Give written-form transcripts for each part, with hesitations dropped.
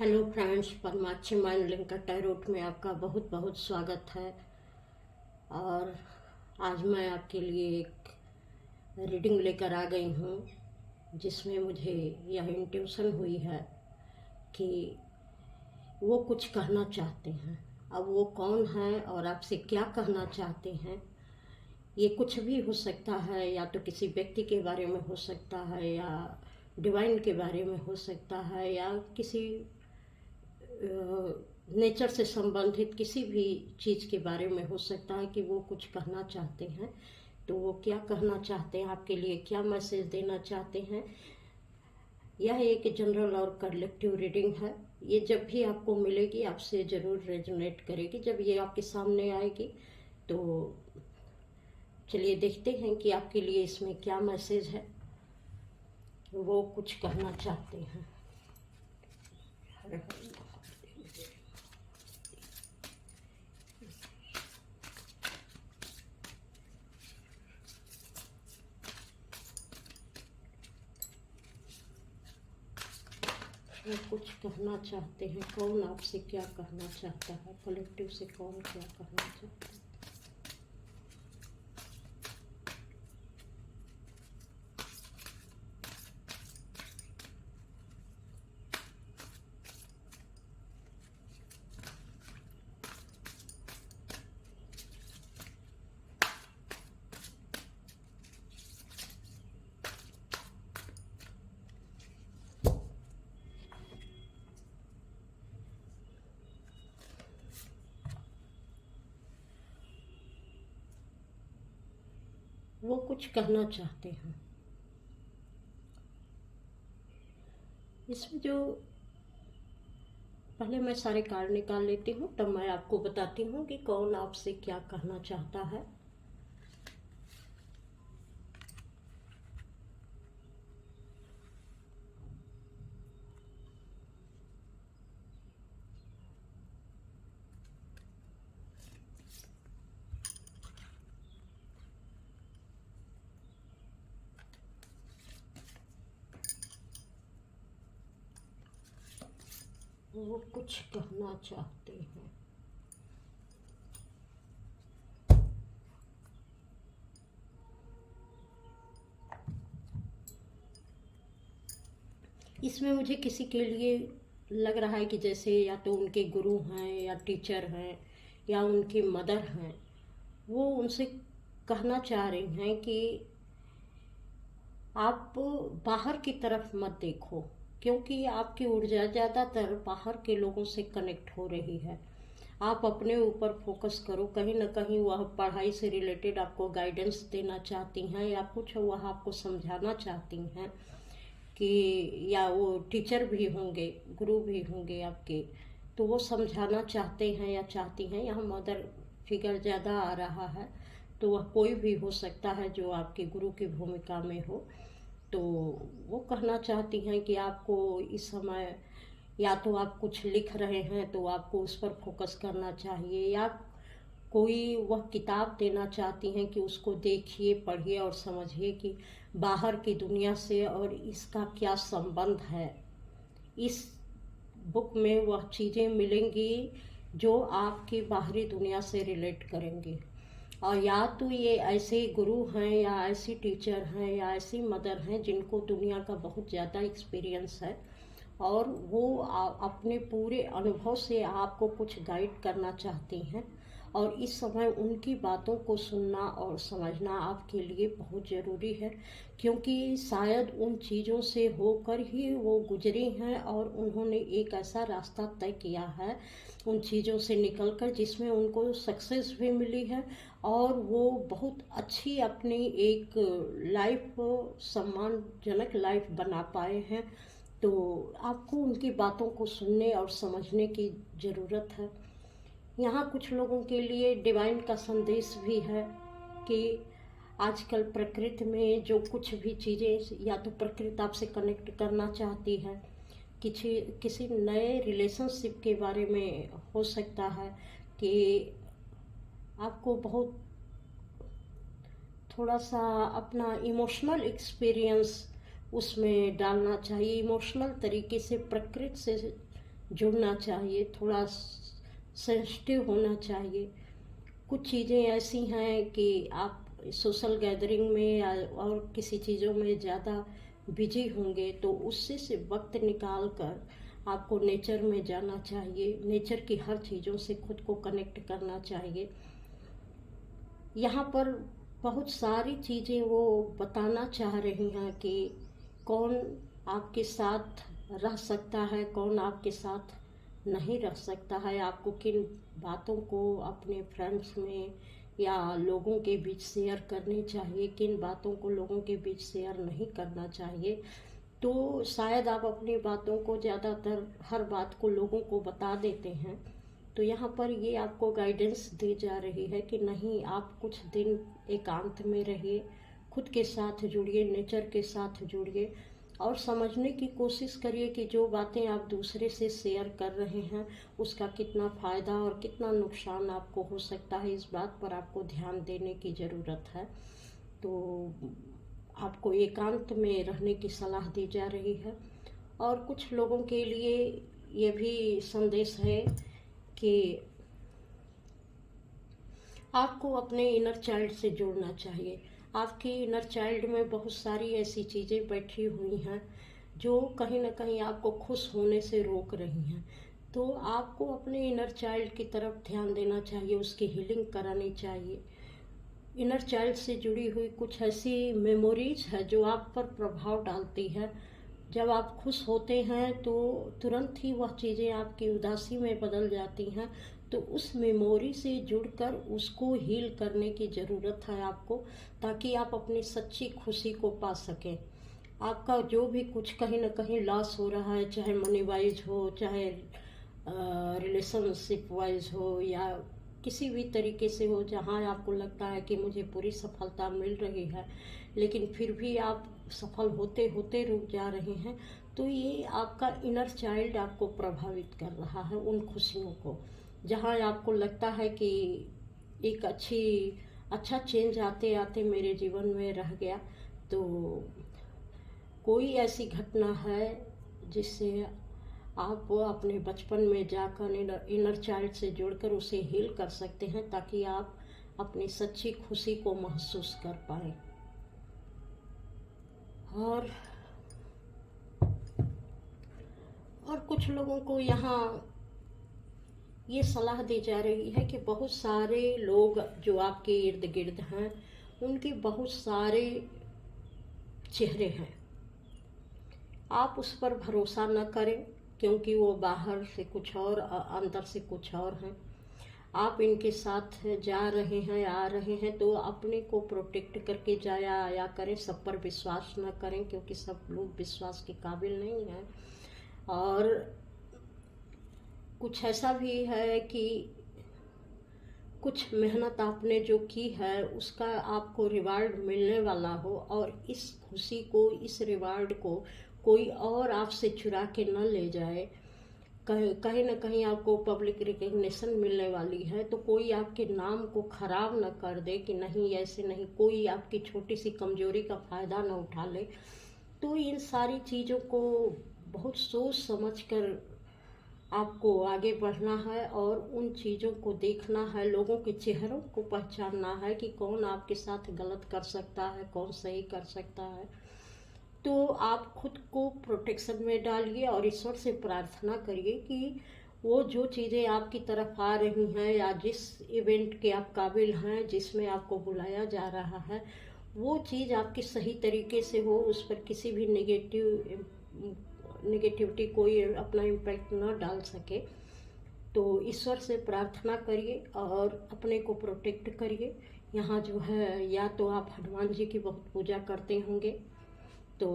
Hello friends, Paramakshi mind link tarot में आपका बहुत बहुत स्वागत है। और आज मैं आपके लिए एक रीडिंग लेकर आ गई हूँ जिसमें मुझे यह इंट्यूशन हुई है कि वो कुछ कहना चाहते हैं। अब वो कौन है और आपसे क्या कहना चाहते हैं, ये कुछ भी हो सकता है। या तो किसी व्यक्ति के बारे में हो सकता है, या डिवाइन के बारे में हो सकता है, या किसी नेचर से संबंधित किसी भी चीज़ के बारे में हो सकता है कि वो कुछ कहना चाहते हैं। तो वो क्या कहना चाहते हैं, आपके लिए क्या मैसेज देना चाहते हैं। यह एक जनरल और कलेक्टिव रीडिंग है। ये जब भी आपको मिलेगी आपसे ज़रूर रेजोनेट करेगी। जब ये आपके सामने आएगी तो चलिए देखते हैं कि आपके लिए इसमें क्या मैसेज है, वो कुछ कहना चाहते हैं। वो कुछ कहना चाहते हैं। कौन आपसे क्या कहना चाहता है, कलेक्टिव से कौन क्या कहना चाहता है। वो कुछ कहना चाहते हैं। इसमें जो पहले मैं सारे कार्ड निकाल लेती हूँ, तब मैं आपको बताती हूँ कि कौन आपसे क्या कहना चाहता है। वो कुछ कहना चाहते हैं। इसमें मुझे किसी के लिए लग रहा है कि जैसे या तो उनके गुरु हैं, या टीचर हैं, या उनकी मदर हैं। वो उनसे कहना चाह रही हैं कि आप बाहर की तरफ मत देखो, क्योंकि आपकी ऊर्जा ज़्यादातर बाहर के लोगों से कनेक्ट हो रही है। आप अपने ऊपर फोकस करो। कहीं ना कहीं वह पढ़ाई से रिलेटेड आपको गाइडेंस देना चाहती हैं, या कुछ वह आपको समझाना चाहती हैं कि, या वो टीचर भी होंगे, गुरु भी होंगे आपके, तो वो समझाना चाहते हैं या चाहती हैं। यहाँ मदर फिगर ज़्यादा आ रहा है, तो वह कोई भी हो सकता है जो आपके गुरु की भूमिका में हो। तो वो कहना चाहती हैं कि आपको इस समय, या तो आप कुछ लिख रहे हैं तो आपको उस पर फोकस करना चाहिए, या कोई वह किताब देना चाहती हैं कि उसको देखिए, पढ़िए और समझिए कि बाहर की दुनिया से और इसका क्या संबंध है। इस बुक में वह चीज़ें मिलेंगी जो आपकी बाहरी दुनिया से रिलेट करेंगी। और या तो ये ऐसे गुरु हैं, या ऐसी टीचर हैं, या ऐसी मदर हैं जिनको दुनिया का बहुत ज़्यादा एक्सपीरियंस है, और वो अपने पूरे अनुभव से आपको कुछ गाइड करना चाहती हैं। और इस समय उनकी बातों को सुनना और समझना आपके लिए बहुत ज़रूरी है, क्योंकि शायद उन चीज़ों से होकर ही वो गुजरी हैं, और उन्होंने एक ऐसा रास्ता तय किया है उन चीज़ों से निकलकर जिसमें उनको सक्सेस भी मिली है, और वो बहुत अच्छी अपनी एक लाइफ, सम्मानजनक लाइफ बना पाए हैं। तो आपको उनकी बातों को सुनने और समझने की ज़रूरत है। यहाँ कुछ लोगों के लिए डिवाइन का संदेश भी है कि आजकल प्रकृति में जो कुछ भी चीज़ें, या तो प्रकृति आपसे कनेक्ट करना चाहती है, किसी किसी नए रिलेशनशिप के बारे में हो सकता है कि आपको बहुत थोड़ा सा अपना इमोशनल एक्सपीरियंस उसमें डालना चाहिए। इमोशनल तरीके से प्रकृति से जुड़ना चाहिए, थोड़ा सेंसिटिव होना चाहिए। कुछ चीज़ें ऐसी हैं कि आप सोशल गैदरिंग में या और किसी चीज़ों में ज़्यादा बिजी होंगे, तो उससे से वक्त निकाल कर आपको नेचर में जाना चाहिए, नेचर की हर चीज़ों से खुद को कनेक्ट करना चाहिए। यहाँ पर बहुत सारी चीज़ें वो बताना चाह रही हैं कि कौन आपके साथ रह सकता है, कौन आपके साथ नहीं रह सकता है, आपको किन बातों को अपने फ्रेंड्स में या लोगों के बीच शेयर करनी चाहिए, किन बातों को लोगों के बीच शेयर नहीं करना चाहिए। तो शायद आप अपनी बातों को ज़्यादातर हर बात को लोगों को बता देते हैं, तो यहाँ पर ये आपको गाइडेंस दी जा रही है कि नहीं, आप कुछ दिन एकांत में रहिए, खुद के साथ जुड़िए, नेचर के साथ जुड़िए और समझने की कोशिश करिए कि जो बातें आप दूसरे से शेयर कर रहे हैं उसका कितना फ़ायदा और कितना नुकसान आपको हो सकता है। इस बात पर आपको ध्यान देने की ज़रूरत है। तो आपको एकांत में रहने की सलाह दी जा रही है। और कुछ लोगों के लिए ये भी संदेश है कि आपको अपने इनर चाइल्ड से जुड़ना चाहिए। आपके इनर चाइल्ड में बहुत सारी ऐसी चीज़ें बैठी हुई हैं जो कहीं ना कहीं आपको खुश होने से रोक रही हैं। तो आपको अपने इनर चाइल्ड की तरफ ध्यान देना चाहिए, उसकी हीलिंग करानी चाहिए। इनर चाइल्ड से जुड़ी हुई कुछ ऐसी मेमोरीज है जो आप पर प्रभाव डालती है। जब आप खुश होते हैं तो तुरंत ही वह चीज़ें आपकी उदासी में बदल जाती हैं। तो उस मेमोरी से जुड़कर उसको हील करने की ज़रूरत है आपको, ताकि आप अपनी सच्ची खुशी को पा सकें। आपका जो भी कुछ कहीं ना कहीं लॉस हो रहा है, चाहे मनी वाइज हो, चाहे रिलेशनशिप वाइज हो, या किसी भी तरीके से हो, जहाँ आपको लगता है कि मुझे पूरी सफलता मिल रही है लेकिन फिर भी आप सफल होते होते रुक जा रहे हैं, तो ये आपका इनर चाइल्ड आपको प्रभावित कर रहा है उन खुशियों को। जहाँ आपको लगता है कि एक अच्छा चेंज आते आते मेरे जीवन में रह गया, तो कोई ऐसी घटना है जिससे आप अपने बचपन में जाकर इनर चाइल्ड से जुड़कर उसे हील कर सकते हैं, ताकि आप अपनी सच्ची खुशी को महसूस कर पाएं। और कुछ लोगों को यहाँ ये सलाह दी जा रही है कि बहुत सारे लोग जो आपके इर्द गिर्द हैं उनके बहुत सारे चेहरे हैं। आप उस पर भरोसा न करें, क्योंकि वो बाहर से कुछ और अंदर से कुछ और हैं। आप इनके साथ जा रहे हैं, आ रहे हैं, तो अपने को प्रोटेक्ट करके जाया आया करें। सब पर विश्वास न करें, क्योंकि सब लोग विश्वास के काबिल नहीं हैं। और कुछ ऐसा भी है कि कुछ मेहनत आपने जो की है उसका आपको रिवार्ड मिलने वाला हो, और इस खुशी को, इस रिवार्ड को कोई और आपसे चुरा के न ले जाए। कहीं ना कहीं आपको पब्लिक रिकग्निशन मिलने वाली है, तो कोई आपके नाम को खराब न कर दे कि नहीं, ऐसे नहीं, कोई आपकी छोटी सी कमजोरी का फ़ायदा न उठा ले। तो इन सारी चीज़ों को बहुत सोच समझ कर आपको आगे बढ़ना है और उन चीज़ों को देखना है, लोगों के चेहरों को पहचानना है कि कौन आपके साथ गलत कर सकता है, कौन सही कर सकता है। तो आप खुद को प्रोटेक्शन में डालिए और ईश्वर से प्रार्थना करिए कि वो जो चीज़ें आपकी तरफ आ रही हैं या जिस इवेंट के आप काबिल हैं, जिसमें आपको बुलाया जा रहा है, वो चीज़ आपकी सही तरीके से हो, उस पर किसी भी नेगेटिविटी कोई अपना इम्पैक्ट न डाल सके। तो ईश्वर से प्रार्थना करिए और अपने को प्रोटेक्ट करिए। यहाँ जो है, या तो आप हनुमान जी की बहुत पूजा करते होंगे, तो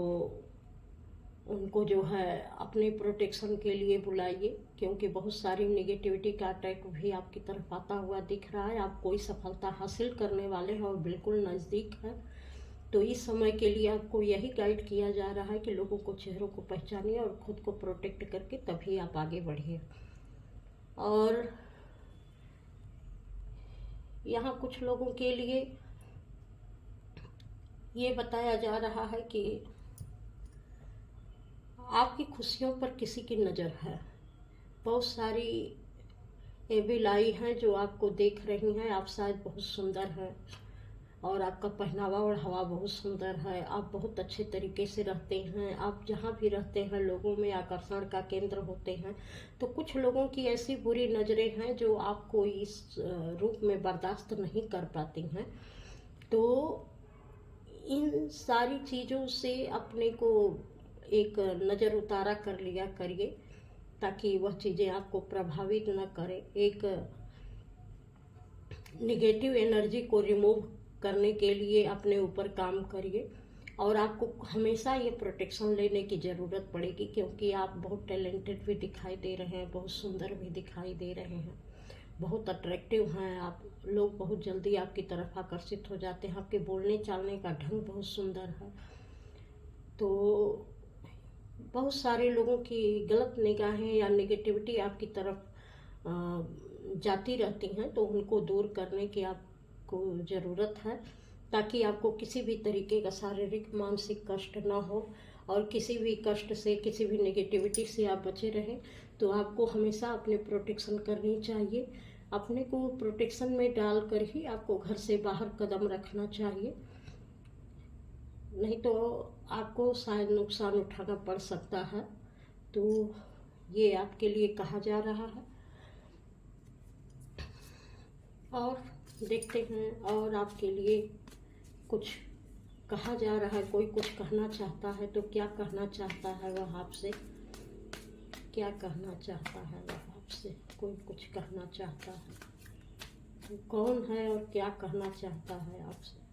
उनको जो है अपने प्रोटेक्शन के लिए बुलाइए, क्योंकि बहुत सारी नेगेटिविटी का अटैक भी आपकी तरफ आता हुआ दिख रहा है। आप कोई सफलता हासिल करने वाले हैं और बिल्कुल नज़दीक है। तो इस समय के लिए आपको यही गाइड किया जा रहा है कि लोगों को, चेहरों को पहचानिए और खुद को प्रोटेक्ट करके तभी आप आगे बढ़िए। और यहाँ कुछ लोगों के लिए ये बताया जा रहा है कि आपकी खुशियों पर किसी की नज़र है। बहुत सारी एविल आई हैं जो आपको देख रही हैं। आप शायद बहुत सुंदर हैं और आपका पहनावा ओढ़ावा बहुत सुंदर है। आप बहुत अच्छे तरीके से रहते हैं। आप जहाँ भी रहते हैं लोगों में आकर्षण का केंद्र होते हैं। तो कुछ लोगों की ऐसी बुरी नज़रें हैं जो आपको इस रूप में बर्दाश्त नहीं कर पाती हैं। तो इन सारी चीज़ों से अपने को एक नज़र उतारा कर लिया करिए ताकि वह चीज़ें आपको प्रभावित न करें। एक निगेटिव एनर्जी को रिमूव करने के लिए अपने ऊपर काम करिए और आपको हमेशा ये प्रोटेक्शन लेने की ज़रूरत पड़ेगी क्योंकि आप बहुत टैलेंटेड भी दिखाई दे रहे हैं, बहुत सुंदर भी दिखाई दे रहे हैं, बहुत अट्रैक्टिव हैं आप। लोग बहुत जल्दी आपकी तरफ आकर्षित हो जाते हैं। आपके बोलने चालने का ढंग बहुत सुंदर है। तो बहुत सारे लोगों की गलत निगाहें या नेगेटिविटी आपकी तरफ जाती रहती हैं, तो उनको दूर करने की आपको ज़रूरत है ताकि आपको किसी भी तरीके का शारीरिक मानसिक कष्ट ना हो और किसी भी कष्ट से, किसी भी नेगेटिविटी से आप बचे रहें। तो आपको हमेशा अपने प्रोटेक्शन करनी चाहिए। अपने को प्रोटेक्शन में डालकर ही आपको घर से बाहर कदम रखना चाहिए, नहीं तो आपको शायद नुकसान उठाना पड़ सकता है। तो ये आपके लिए कहा जा रहा है। और देखते हैं और आपके लिए कुछ कहा जा रहा है। कोई कुछ कहना चाहता है तो क्या कहना चाहता है वह आपसे, क्या कहना चाहता है वह आपसे। कोई कुछ कहना चाहता है तो कौन है और क्या कहना चाहता है आपसे।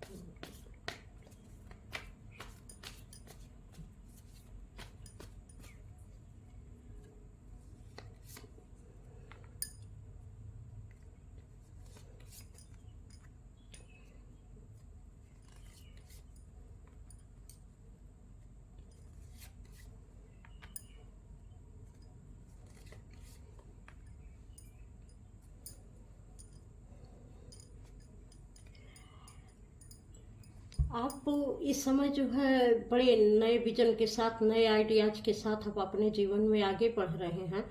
आप इस समय जो है बड़े नए विजन के साथ, नए आइडियाज के साथ आप अपने जीवन में आगे बढ़ रहे हैं।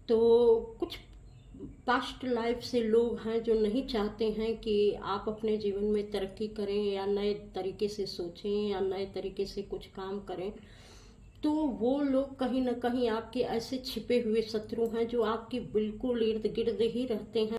तो कुछ पास्ट लाइफ से लोग हैं जो नहीं चाहते हैं कि आप अपने जीवन में तरक्की करें या नए तरीके से सोचें या नए तरीके से कुछ काम करें। तो वो लोग कहीं ना कहीं आपके ऐसे छिपे हुए शत्रु हैं जो आपके बिल्कुल इर्द गिर्द ही रहते हैं।